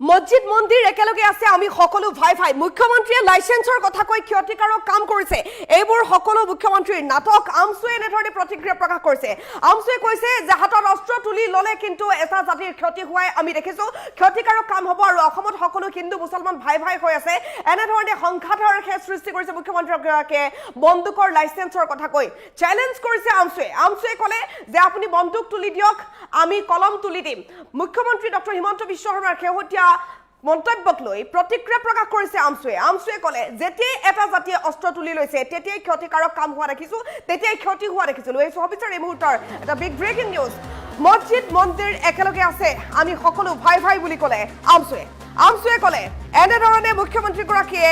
মসজিদ মন্দিৰ একেলগে আছে আমি সকলো ভাই ভাই মুখ্যমন্ত্ৰীয়ে লাইসেন্সৰ কথা কৈ ক্ষতিকাৰক কাম কৰিছে এইবোৰ সকলো মুখ্যমন্ত্ৰীৰ নাটক আমসুৱে এনেধৰণে প্ৰতিক্ৰিয়া প্ৰকাশ কৰিছে আমসুৱে কৈছে যে হাতত অস্ত্ৰ তুলি ললে কিন্তু এটা জাতিৰ ক্ষতি হোৱাই আমি দেখিছো ক্ষতিকাৰক কাম হ'ব আৰু অসমত সকলো হিন্দু মুছলমান ভাই ভাই হৈ আছে এনেধৰণে সংঘাতৰ সৃষ্টি কৰিছে মুখ্যমন্ত্ৰীগৰাকীয়ে বন্দুকৰ লাইসেন্সৰ কথা কৈ চ্যালেঞ্জ কৰিছে আমসুৱে ক'লে যে আপুনি বন্দুক তুলি দিয়ক আমি কলম তুলি দিম মুখ্যমন্ত্ৰী ডক্টৰ হিমন্ত বিশ্ব শৰ্মাৰ শেহতীয়া মন্তব্যক লৈ প্ৰতিক্ৰিয়া প্ৰকাশ কৰিছে আমসুৱে ক'লে যেতিয়াই এটা জাতিয়ে অস্ত্ৰ তুলি লৈছে তেতিয়াই ক্ষতিকাৰক কাম হোৱা দেখিছো তেতিয়াই ক্ষতি হোৱা দেখিছিলো এই সবিচাৰ এই মুহূৰ্তৰ এটা বিগ ব্ৰেকিং নিউজ মসজিদ মন্দিৰ একেলগে আছে আমি সকলো ভাই ভাই বুলি ক'লে আমসুৱে ক'লে এনেধৰণে মুখ্যমন্ত্ৰীগৰাকীয়ে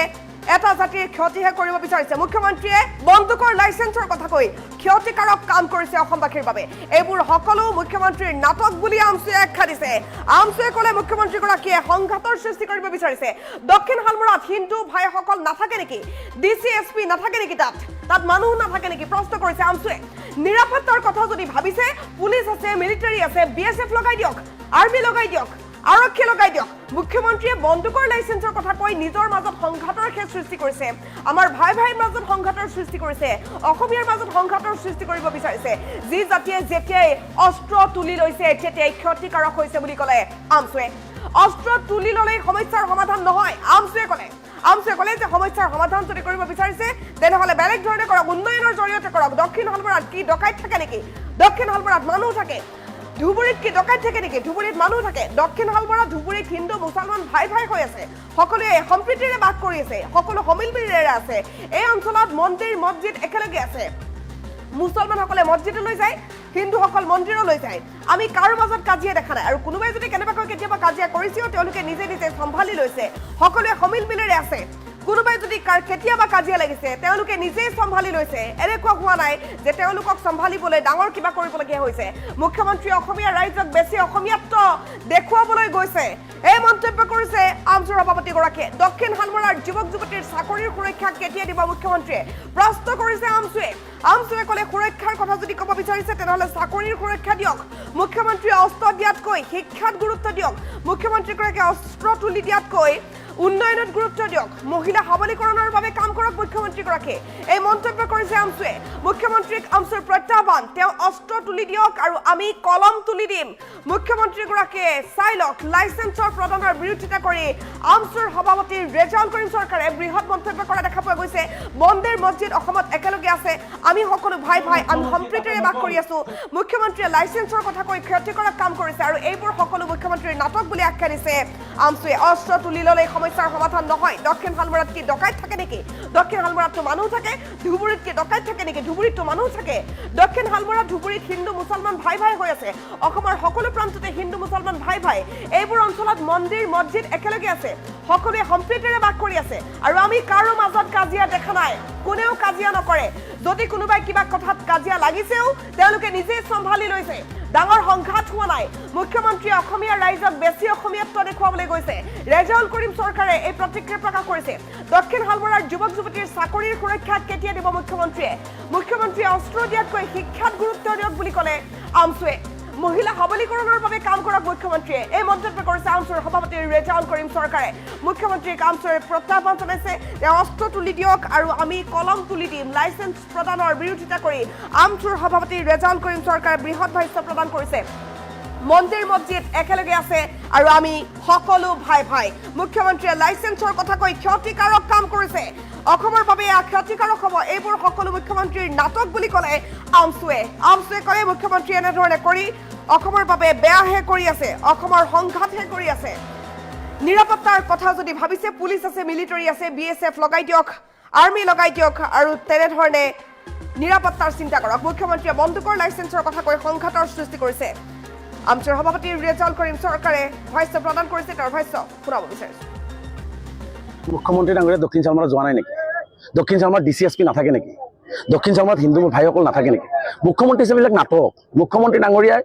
এটা জাতিৰ ক্ষতিহে কৰিব বিচাৰিছে মুখ্যমন্ত্ৰীয়ে বন্দুকৰ লাইসেন্সৰ কথা কৈ ক্ষতিকাৰক কাম কৰিছে অসমবাসীৰ বাবে এইবোৰ সকলো মুখ্যমন্ত্ৰীৰ নাটক বুলি আমসুৱে আখ্যা দিছে আমসুৱে ক'লে মুখ্যমন্ত্ৰীগৰাকীয়ে সংঘাতৰ সৃষ্টি কৰিব বিচাৰিছে দক্ষিণ হালমৰাত হিন্দু ভাইসকল নাথাকে নেকি ডিসিএসপি নাথাকে নেকি তাত মানুহ নাথাকে নেকি প্ৰশ্ন কৰিছে আমসুৱে নিৰাপত্তাৰ কথা যদি ভাবিছে পুলিচ আছে মিলিটাৰী আছে বিএসএফ লগাই দিয়ক আৰ্মি লগাই দিয়ক আৰক্ষী লগাই দিয়ক মুখ্যমন্ত্ৰীয়ে বন্দুকৰ লাইসেন্সৰ কথা কৈ নিজৰ মাজত সংঘাতৰ সৃষ্টি কৰিছে আমাৰ ভাই ভাইৰ মাজত সংঘাতৰ সৃষ্টি কৰিছে অসমীয়াৰ মাজত সংঘাতৰ সৃষ্টি কৰিব বিচাৰিছে যি জাতিয়ে যেতিয়াই অস্ত্ৰ তুলি লৈছে তেতিয়াই ক্ষতিকাৰক হৈছে বুলি ক'লে আমসুৱে অস্ত্ৰ তুলি ল'লে সমস্যাৰ সমাধান নহয় আমসুৱে ক'লে যে সমস্যাৰ সমাধান যদি কৰিব বিচাৰিছে তেনেহ'লে বেলেগ ধৰণে কৰক উন্নয়নৰ জৰিয়তে কৰক দক্ষিণ হালমৰাত কি ডকাইত থাকে নেকি দক্ষিণ হালমৰাত মানুহ থাকে ধুবুৰীত কি ডকাইত থাকে নেকি ধুবুৰীত মানুহ থাকে দক্ষিণ হালমৰা ধুবুৰীত হিন্দু মুছলমান ভাই ভাই হৈ আছে সকলোৱে সম্প্ৰীতিৰে বাস কৰি আছে সকলো সমিলমিলেৰে আছে এই অঞ্চলত মন্দিৰ মছজিদ একেলগে আছে মুছলমানসকলে মছজিদলৈ যায় হিন্দুসকল মন্দিৰলৈ যায় আমি কাৰো মাজত কাজিয়া দেখা নাই আৰু কোনোবাই যদি কেনেবাকৈ কেতিয়াবা কাজিয়া কৰিছেও তেওঁলোকে নিজে নিজে সম্ভালি লৈছে সকলোৱে সমিলমিলেৰে আছে কোনোবাই যদি কেতিয়াবা কাজিয়া লাগিছে তেওঁলোকে নিজেই সম্ভালি লৈছে এনেকুৱা হোৱা নাই যে তেওঁলোকক সম্ভালিবলৈ ডাঙৰ কিবা কৰিবলগীয়া হৈছে মুখ্যমন্ত্ৰী অসমীয়া ৰাইজক বেছি অসমীয়াত্ব দেখুৱাবলৈ গৈছে এই মন্তব্য কৰিছে আমসুৰ সভাপতিগৰাকীয়ে দক্ষিণ হালমৰাৰ যুৱক যুৱতীৰ চাকৰিৰ সুৰক্ষা কেতিয়া দিব মুখ্যমন্ত্ৰীয়ে প্ৰশ্ন কৰিছে আমসুৱে ক'লে সুৰক্ষাৰ কথা যদি ক'ব বিচাৰিছে তেনেহ'লে চাকৰিৰ সুৰক্ষা দিয়ক মুখ্যমন্ত্ৰীয়ে অস্ত্ৰ দিয়াতকৈ শিক্ষাত গুৰুত্ব দিয়ক মুখ্যমন্ত্ৰীগৰাকীয়ে অস্ত্ৰ তুলি দিয়াতকৈ উন্নয়নত গুৰুত্ব দিয়ক মহিলা সবলীকৰণৰ বাবে কাম কৰক মুখ্যমন্ত্ৰীগৰাকীয়ে এই মন্তব্য কৰিছে আমসুৱে মুখ্যমন্ত্ৰীক আমসুৰ প্ৰত্যাহ্বান তেওঁ অস্ত্ৰ তুলি দিয়ক আৰু আমি কলম তুলি দিম মুখ্যমন্ত্ৰীগৰাকীয়ে চাই লওক লাইসেন্সৰ প্ৰদানৰ বিৰোধিতা কৰি আমসুৰ সভাপতি ৰেজাউল কৰিম চৰকাৰে বৃহৎ মন্তব্য কৰা দেখা পোৱা গৈছে মন্দিৰ মছজিদ অসমত একেলগে আছে আমি সকলো ভাই ভাই আমি সম্প্ৰীতিৰে বাস কৰি আছো মুখ্যমন্ত্ৰীয়ে লাইসেন্সৰ কথা কৈ ক্ষতিকাৰক কাম কৰিছে আৰু এইবোৰ সকলো মুখ্যমন্ত্ৰীৰ নাটক বুলি আখ্যা দিছে আমসুৱে অস্ত্ৰ তুলি ল'লে সমস্যাৰ সমাধান নহয় দক্ষিণ হালমৰাত কি ডকাইত থাকে নেকি দক্ষিণ হালমৰাততো মানুহ থাকে ধুবুৰীত কি ডকাইত থাকে নেকি ধুবুৰীততো মানুহ থাকে দক্ষিণ হালমৰাত ধুবুৰীত হিন্দু মুছলমান ভাই ভাই হৈ আছে অসমৰ সকলো প্ৰান্ততে হিন্দু মুছলমান ভাই ভাই এইবোৰ অঞ্চলত মন্দিৰ মছজিদ একেলগে আছে সকলোৱে সম্প্ৰীতিৰে বাস কৰি আছে আৰু আমি কাৰো মাজত কাজিয়া দেখা নাই কোনেও কাজিয়া নকৰে যদি কোনোবাই কিবা কথাত কাজিয়া লাগিছেও তেওঁলোকে নিজে সম্ভালি লৈছে ডাঙৰ সংঘাত হোৱা নাই মুখ্যমন্ত্ৰীয়ে অসমীয়া ৰাইজক বেছি অসমীয়াত্ব দেখুৱাবলৈ গৈছে ৰেজাউল কৰিম চৰকাৰে এই প্ৰতিক্ৰিয়া প্ৰকাশ কৰিছে দক্ষিণ হালমৰাৰ যুৱক যুৱতীৰ চাকৰিৰ সুৰক্ষা কেতিয়া দিব মুখ্যমন্ত্ৰীয়ে অস্ত্ৰ দিয়াতকৈ শিক্ষাত গুৰুত্ব দিয়ক বুলি ক'লে আমসুৱে মহিলা সবলীকৰণৰ বাবে কাম কৰক মুখ্যমন্ত্ৰীয়ে এই মন্তব্য কৰিছে আমসুৰ সভাপতি ৰেজাউল কৰিম চৰকাৰে মুখ্যমন্ত্ৰীক আমসুৰে প্ৰত্যাহ্বান জনাইছে যে অস্ত্ৰ তুলি দিয়ক আৰু আমি কলম তুলি দিম লাইসেন্স প্ৰদানৰ বিৰোধিতা কৰি আমসুৰ সভাপতি ৰেজাউল কৰিম চৰকাৰে বৃহৎ ভাষ্য প্ৰদান কৰিছে মন্দিৰ মছজিদ একেলগে আছে আৰু আমি সকলো ভাই ভাই মুখ্যমন্ত্ৰীয়ে লাইসেন্সৰ কথা কৈ ক্ষতিকাৰক কাম কৰিছে অসমৰ বাবে ক্ষতিকাৰক হ'ব এইবোৰ সকলো মুখ্যমন্ত্ৰীৰ নাটক বুলি ক'লে আমসুৱে ক'লে মুখ্যমন্ত্ৰীয়ে এনেধৰণে কৰি অসমৰ বাবে বেয়াহে কৰি আছে অসমৰ সংঘাতহে কৰি আছে নিৰাপত্তাৰ কথা যদি ভাবিছে পুলিচ আছে মিলিটাৰী আছে বিএসএফ লগাই দিয়ক আৰ্মি লগাই দিয়ক আৰু তেনেধৰণে নিৰাপত্তাৰ চিন্তা কৰক মুখ্যমন্ত্ৰীয়ে বন্দুকৰ লাইসেন্সৰ কথা কৈ সংঘাতৰ সৃষ্টি কৰিছে আমসুৰ সভাপতি ৰেজাউল কৰিম চৰকাৰে ভাষ্য প্ৰদান কৰিছে তাৰ ভাষ্য শুনাব বিচাৰিছোঁ মুখ্যমন্ত্ৰী ডাঙৰীয়া দক্ষিণ চালমাৰা যোৱা নাই নেকি দক্ষিণ চালমাৰ ডিসিএসপি নাথাকে নেকি দক্ষিণ চামৰাত হিন্দু ভাইসকল নাথাকে নেকি? মুখ্যমন্ত্ৰী হিচাপে এইবিলাক নাটক। মুখ্যমন্ত্ৰী ডাঙৰীয়াই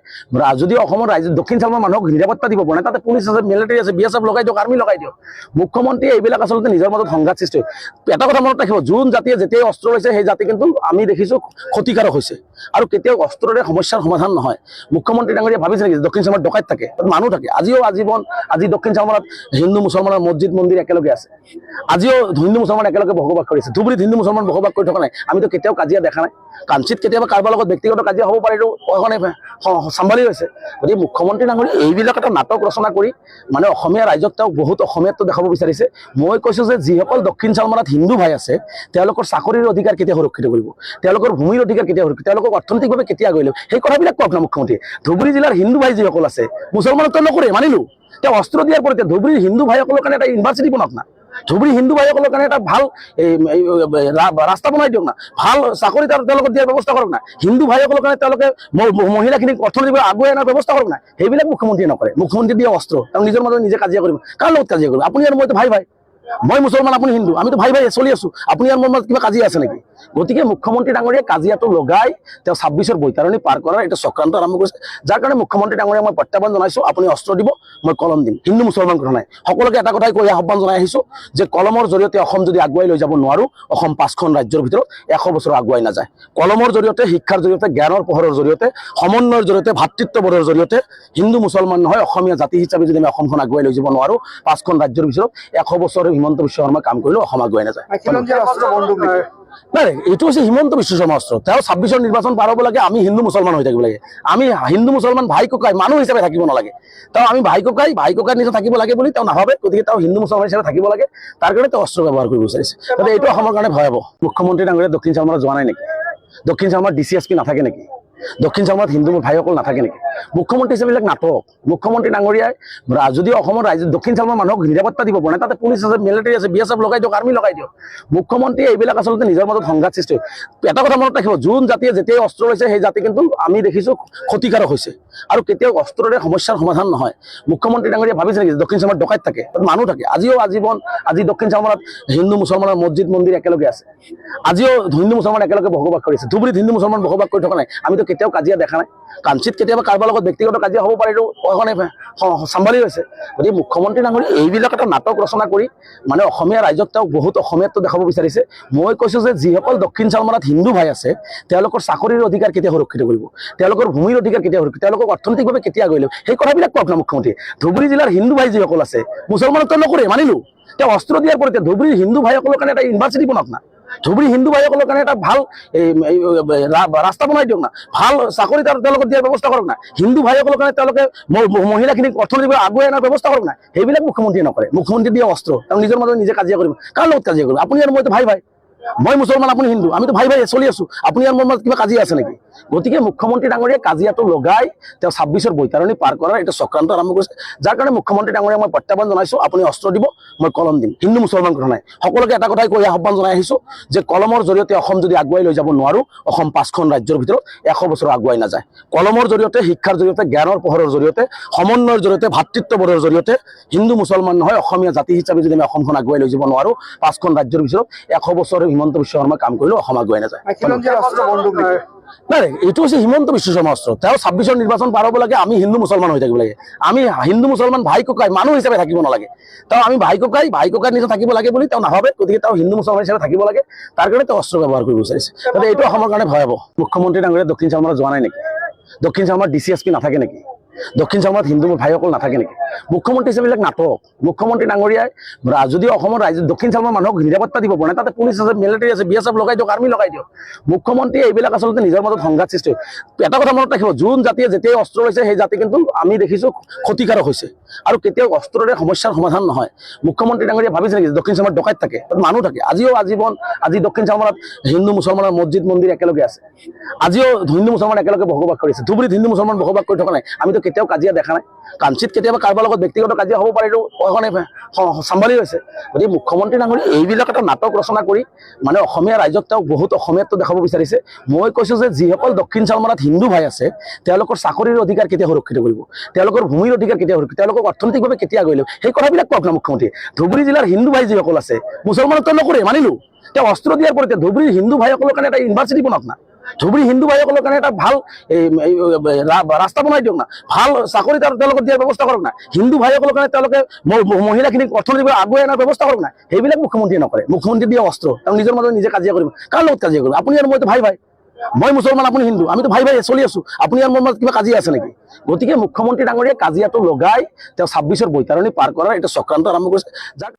যদি অসমৰ ৰাজ্য দক্ষিণ চামৰাৰ মানুহক নিৰাপত্তা দিব পৰা নাই, তাতে পুলিচ আছে, মিলিটাৰী আছে, BSF লগাই দিয়ক, আৰ্মি লগাই দিয়ক। মুখ্যমন্ত্ৰীয়ে এইবিলাক আচলতে নিজৰ মাজত সংঘাত সৃষ্টি হয়। এটা কথা মনত ৰাখিব, যোন জাতিয়ে যেতিয়াই অস্ত্ৰ লৈছে সেই জাতি কিন্তু আমি দেখিছোঁ ক্ষতিকাৰক হৈছে আৰু কেতিয়াও অস্ত্ৰৰে সমস্যাৰ সমাধান নহয়। মুখ্যমন্ত্ৰী ডাঙৰীয়াই ভাবিছে নেকি দক্ষিণ চামৰাত ডকাইত থাকে, মানুহ থাকে? আজি দক্ষিণ চামৰাত হিন্দু মুছলমানৰ মছজিদ মন্দিৰ একেলগে আছে। আজিও হিন্দু মুছলমান একেলগে বসবাস কৰিছে। ধুবুৰীত হিন্দু মুছলমান বসবাস কৰি থকা নাই। আমিতো কেতিয়াও কাজিয়া দেখা নাই। কাঞ্চিত কেতিয়াবা কাৰোবাৰ লগত ব্যক্তিগত কাজিয়া হ'ব পাৰে, চম্ভালি হৈছে। গতিকে মুখ্যমন্ত্ৰী ডাঙৰীয়াই এইবিলাক এটা নাটক ৰচনা কৰি মানে অসমীয়া ৰাইজক তেওঁক বহুত অসমীয়াত্ব দেখাব বিচাৰিছে। মই কৈছোঁ যে যিসকল দক্ষিণ চামৰাত হিন্দু ভাই আছে তেওঁলোকৰ চাকৰিৰ অধিকাৰ কেতিয়া সুৰক্ষিত কৰিব, তেওঁলোকৰ ভূমিৰ অধিকাৰ কেতিয়া সুৰক্ষিত, তেওঁলোকক অৰ্থনৈতিকভাৱে কেতিয়া আগুৱাই ল'ব, সেই কথাবিলাক কওক না মুখ্যমন্ত্ৰীয়ে। ধুবুৰী জিলাৰ হিন্দু ভাই যিসকল আছে, মুছলমানত্ব নকৰে মানিলোঁ, তেওঁ অস্ত্ৰ দিয়াৰ পৰিৱৰ্তে ধুবুৰীৰ হিন্দু ভাইসকলৰ কাৰণে এটা ইউনিভাৰ্চিটি বনাওক না, ধুবুৰী হিন্দু ভাইসকলৰ কাৰণে এটা ভাল ৰাস্তা বনাই দিয়ক না, ভাল চাকৰি তেওঁলোকক দিয়াৰ ব্যৱস্থা কৰক না, হিন্দু ভাইসকলৰ কাৰণে তেওঁলোকে মহিলাখিনিক অৰ্থনৈতিকভাৱে আগুৱাই অনাৰ ব্যৱস্থা কৰক না। সেইবিলাক মুখ্যমন্ত্ৰীয়ে নকৰে। মুখ্যমন্ত্ৰী দিয়ে অস্ত্ৰ, তেওঁ নিজৰ মাজত নিজে কাজিয়া কৰিব। কাৰ লগত কাজিয়া কৰিব? আপুনি আৰু মইতো ভাই ভাই, মই মুছলমান, আপুনি হিন্দু, আমিতো ভাই ভাই চলি আছোঁ। আপুনি আৰু মোৰ মাজত কিবা কাজিয়া আছে নেকি? গতিকে মুখ্যমন্ত্ৰী ডাঙৰীয়াই কাজিয়াটো লগাই তেওঁ 26ৰ বৈতৰণি পাৰ কৰাৰ এটা চক্ৰান্ত আৰম্ভ কৰিছে, যাৰ কাৰণে মুখ্যমন্ত্ৰী ডাঙৰীয়াক মই প্ৰত্যাহ্বান জনাইছোঁ, আপুনি অস্ত্ৰ দিব, মই কলম দিম। হিন্দু মুছলমান কথা নাই, সকলোকে এটা কথাই কৈ আহ্বান জনাই আহিছোঁ যে কলমৰ জৰিয়তে অসম যদি আগুৱাই লৈ যাব নোৱাৰোঁ, অসম 5খন ৰাজ্যৰ ভিতৰত 100 বছৰ আগুৱাই নাযায়। কলমৰ জৰিয়তে, শিক্ষাৰ জৰিয়তে, জ্ঞানৰ পোহৰৰ জৰিয়তে, সমন্বয়ৰ জৰিয়তে, ভাতৃত্ববোধৰ জৰিয়তে হিন্দু মুছলমান নহয় অসমীয়া জাতি হিচাপে যদি আমি অসমখন আগুৱাই লৈ যাব নোৱাৰোঁ, 5খন ৰাজ্যৰ ভিতৰত 100 বছৰ হিমন্ত বিশ্ব শৰ্মাই কাম কৰিলেও অসম আগুৱাই নাযায়। নাই, এইটো হৈছে হিমন্ত বিশ্ব শৰ্মা অস্ত্ৰ। তেওঁ 26ৰ নিৰ্বাচন পাৰ হ'ব লাগে, আমি হিন্দু মুছলমান হৈ থাকিব লাগে। আমি হিন্দু মুছলমান ভাই ককাই মানুহ হিচাপে থাকিব নালাগে। তেওঁ আমি ভাই ককাই নিজে থাকিব লাগে বুলি তেওঁ নাভাবে। গতিকে তেওঁ হিন্দু মুছলমান হিচাপে থাকিব লাগে, তাৰ কাৰণে তেওঁ অস্ত্ৰ ব্যৱহাৰ কৰিব বিচাৰিছে। গতিকে এইটো অসমৰ কাৰণে ভয়াৱহ। মুখ্যমন্ত্ৰী ডাঙৰীয়া দক্ষিণ চামৰাত যোৱা নাই নেকি? দক্ষিণ চামৰাত DCSP নাথাকে নেকি? দক্ষিণ চামৰাত হিন্দু ভাইসকল নাথাকে নেকি? মুখ্যমন্ত্ৰী হিচাপে এইবিলাক নাটক। মুখ্যমন্ত্ৰী ডাঙৰীয়াই যদি অসমৰ ৰাজ্য দক্ষিণ চামৰাৰ মানুহক নিৰাপত্তা দিব পৰা নাই, তাতে পুলিচ আছে, মিলিটাৰী আছে, BSF লগাই দিয়ক, আৰ্মি লগাই দিয়ক। মুখ্যমন্ত্ৰীয়ে এইবিলাক আচলতে নিজৰ মাজত সংঘাত সৃষ্টি হয়। এটা কথা মনত ৰাখিব, যোন জাতিয়ে যেতিয়াই অস্ত্ৰ লৈছে সেই জাতি কিন্তু আমি দেখিছোঁ ক্ষতিকাৰক হৈছে আৰু কেতিয়াও অস্ত্ৰৰে সমস্যাৰ সমাধান নহয়। মুখ্যমন্ত্ৰী ডাঙৰীয়াই ভাবিছে নেকি দক্ষিণ চামৰাত ডকাইত থাকে, মানুহ থাকে? আজি দক্ষিণ চামৰাত হিন্দু মুছলমানৰ মছজিদ মন্দিৰ একেলগে আছে। আজিও হিন্দু মুছলমান একেলগে বসবাস কৰিছে। ধুবুৰীত হিন্দু মুছলমান বসবাস কৰি থকা নাই। আমিতো কেতিয়াও কাজিয়া দেখা নাই। কাঞ্চিত কেতিয়াবা কাৰোবাৰ লগত ব্যক্তিগত কাজিয়া হ'ব পাৰে, চম্ভালি হৈছে। গতিকে মুখ্যমন্ত্ৰী ডাঙৰীয়াই এইবিলাক এটা নাটক ৰচনা কৰি মানে অসমীয়া ৰাইজক তেওঁক বহুত অসমীয়াত্ব দেখাব বিচাৰিছে। মই কৈছোঁ যে যিসকল দক্ষিণ চামৰাত হিন্দু ভাই আছে তেওঁলোকৰ চাকৰিৰ অধিকাৰ কেতিয়া সুৰক্ষিত কৰিব, তেওঁলোকৰ ভূমিৰ অধিকাৰ কেতিয়া সুৰক্ষিত, তেওঁলোকক অৰ্থনৈতিকভাৱে কেতিয়া আগুৱাই ল'ব, সেই কথাবিলাক কওক না মুখ্যমন্ত্ৰীয়ে। ধুবুৰী জিলাৰ হিন্দু ভাই যিসকল আছে, মুছলমানত্ব নকৰে মানিলোঁ, তেওঁ অস্ত্ৰ দিয়াৰ পৰিৱৰ্তে ধুবুৰীৰ হিন্দু ভাইসকলৰ কাৰণে এটা ইউনিভাৰ্চিটি বনাওক না, ধুবুৰী হিন্দু ভাইসকলৰ কাৰণে এটা ভাল ৰাস্তা বনাই দিয়ক না, ভাল চাকৰি তেওঁলোকক দিয়াৰ ব্যৱস্থা কৰক না, হিন্দু ভাইসকলৰ কাৰণে তেওঁলোকে মহিলাখিনিক অৰ্থনৈতিকভাৱে আগুৱাই অনাৰ ব্যৱস্থা কৰক না। সেইবিলাক মুখ্যমন্ত্ৰীয়ে নকৰে। মুখ্যমন্ত্ৰী দিয়ে অস্ত্ৰ, তেওঁ নিজৰ মাজত নিজে কাজিয়া কৰিব। কাৰ লগত কাজিয়া কৰিব? আপুনি আৰু মইতো ভাই ভাই, মই মুছলমান, আপুনি হিন্দু, আমিতো ভাই ভাই চলি আছোঁ। আপুনি আৰু মোৰ মাজত কিবা কাজিয়া আছে নেকি? গতিকে মুখ্যমন্ত্ৰী ডাঙৰীয়াই কাজিয়াটো লগাই তেওঁ 26ৰ বৈতৰণি পাৰ কৰাৰ এটা চক্ৰান্ত আৰম্ভ কৰিছে, যাৰ কাৰণে মুখ্যমন্ত্ৰী ডাঙৰীয়াক মই প্ৰত্যাহ্বান জনাইছোঁ, আপুনি অস্ত্ৰ দিব, মই কলম দিম। হিন্দু মুছলমান কথা নাই, সকলোকে এটা কথাই কৈ আহ্বান জনাই আহিছোঁ যে কলমৰ জৰিয়তে অসম যদি আগুৱাই লৈ যাব নোৱাৰোঁ, অসম 5খন ৰাজ্যৰ ভিতৰত 100 বছৰ আগুৱাই নাযায়। কলমৰ জৰিয়তে, শিক্ষাৰ জৰিয়তে, জ্ঞানৰ পোহৰৰ জৰিয়তে, সমন্বয়ৰ জৰিয়তে, ভাতৃত্ববোধৰ জৰিয়তে হিন্দু মুছলমান নহয় অসমীয়া জাতি হিচাপে যদি আমি অসমখন আগুৱাই লৈ যাব নোৱাৰোঁ, 5খন ৰাজ্যৰ ভিতৰত 100 বছৰ হিমন্ত বিশ্ব শৰ্মাই কাম কৰিলেও অসম আগুৱাই নাযায়। নাই, এইটো হৈছে হিমন্ত বিশ্ব শৰ্মা অস্ত্ৰ। তেওঁ 26ৰ নিৰ্বাচন পাৰ হ'ব লাগে, আমি হিন্দু মুছলমান হৈ থাকিব লাগে। আমি হিন্দু মুছলমান ভাই ককাই মানুহ হিচাপে থাকিব নালাগে। তেওঁ আমি ভাই ককাই নিজে থাকিব লাগে বুলি তেওঁ নাভাবে। গতিকে তেওঁ হিন্দু মুছলমান হিচাপে থাকিব লাগে, তাৰ কাৰণে তেওঁ অস্ত্ৰ ব্যৱহাৰ কৰিব বিচাৰিছে। গতিকে এইটো অসমৰ কাৰণে ভয়াৱহ। মুখ্যমন্ত্ৰী ডাঙৰীয়া দক্ষিণ চামৰাত যোৱা নাই নেকি? দক্ষিণ চামৰাত DCSP নাথাকে নেকি? দক্ষিণ চামৰাত হিন্দু ভাইসকল নাথাকে নেকি? মুখ্যমন্ত্ৰী হিচাপে এইবিলাক নাটক। মুখ্যমন্ত্ৰী ডাঙৰীয়াই যদি অসমৰ ৰাজ্য দক্ষিণ চামৰাৰ মানুহক নিৰাপত্তা দিব পৰা নাই, তাতে পুলিচ আছে, মিলিটাৰী আছে, BSF লগাই দিয়ক, আৰ্মি লগাই দিয়ক। মুখ্যমন্ত্ৰীয়ে এইবিলাক আচলতে নিজৰ মাজত সংঘাত সৃষ্টি হয়। এটা কথা মনত ৰাখিব, যোন জাতিয়ে যেতিয়াই অস্ত্ৰ লৈছে সেই জাতি কিন্তু আমি দেখিছোঁ ক্ষতিকাৰক হৈছে আৰু কেতিয়াও অস্ত্ৰৰে সমস্যাৰ সমাধান নহয়। মুখ্যমন্ত্ৰী ডাঙৰীয়াই ভাবিছে নেকি দক্ষিণ চামৰাত ডকাইত থাকে, মানুহ থাকে? আজি দক্ষিণ চামৰাত হিন্দু মুছলমানৰ মছজিদ মন্দিৰ একেলগে আছে। আজিও হিন্দু মুছলমান একেলগে বসবাস কৰিছে। ধুবুৰীত হিন্দু মুছলমান বসবাস কৰি থকা নাই। আমিতো কেতিয়াও কাজিয়া দেখা নাই। কাঞ্চিত কেতিয়াবা কাৰোবাৰ লগত ব্যক্তিগত কাজিয়া হ'ব পাৰে, চম্ভালি হৈছে। গতিকে মুখ্যমন্ত্ৰী ডাঙৰীয়াই এইবিলাক এটা নাটক ৰচনা কৰি মানে অসমীয়া ৰাইজক তেওঁক বহুত অসমীয়াত্ব দেখাব বিচাৰিছে। মই কৈছোঁ যে যিসকল দক্ষিণ চামৰাত হিন্দু ভাই আছে তেওঁলোকৰ চাকৰিৰ অধিকাৰ কেতিয়া সুৰক্ষিত কৰিব, তেওঁলোকৰ ভূমিৰ অধিকাৰ কেতিয়া সুৰক্ষিত, তেওঁলোকক অৰ্থনৈতিকভাৱে কেতিয়া আগুৱাই ল'ব, সেই কথাবিলাক কওক না মুখ্যমন্ত্ৰীয়ে। ধুবুৰী জিলাৰ হিন্দু ভাই যিসকল আছে, মুছলমানত্ব নকৰে মানিলোঁ, তেওঁ অস্ত্ৰ দিয়াৰ পৰিৱৰ্তে ধুবুৰীৰ হিন্দু ভাইসকলৰ কাৰণে এটা ইউনিভাৰ্চিটি বনাওক না, ধুবুৰী হিন্দু ভাইসকলৰ কাৰণে এটা ভাল ৰাস্তা বনাই দিয়ক না, ভাল চাকৰি তেওঁলোকক দিয়াৰ ব্যৱস্থা কৰক না, হিন্দু ভাইসকলৰ কাৰণে তেওঁলোকে মহিলাখিনিক অৰ্থনৈতিকভাৱে আগুৱাই অনাৰ ব্যৱস্থা কৰক না। সেইবিলাক মুখ্যমন্ত্ৰীয়ে নকৰে। মুখ্যমন্ত্ৰী দিয়ে অস্ত্ৰ, তেওঁ নিজৰ মাজত নিজে কাজিয়া কৰিব। কাৰ লগত কাজিয়া কৰিব? আপুনি আৰু মইতো ভাই ভাই, মই মুছলমান আপুনি হিন্দু, আমিতো ভাই ভাই চলি আছো। আপুনি আৰু মোৰ মাজত কিবা কাজিয়া আছে নেকি? গতিকে মুখ্যমন্ত্ৰী ডাঙৰীয়ে কাজিয়াটো লগাই তেওঁ 26ৰ বৈতৰণি পাৰ কৰাৰ এটা চক্ৰান্ত আৰম্ভ কৰিছে, যাৰ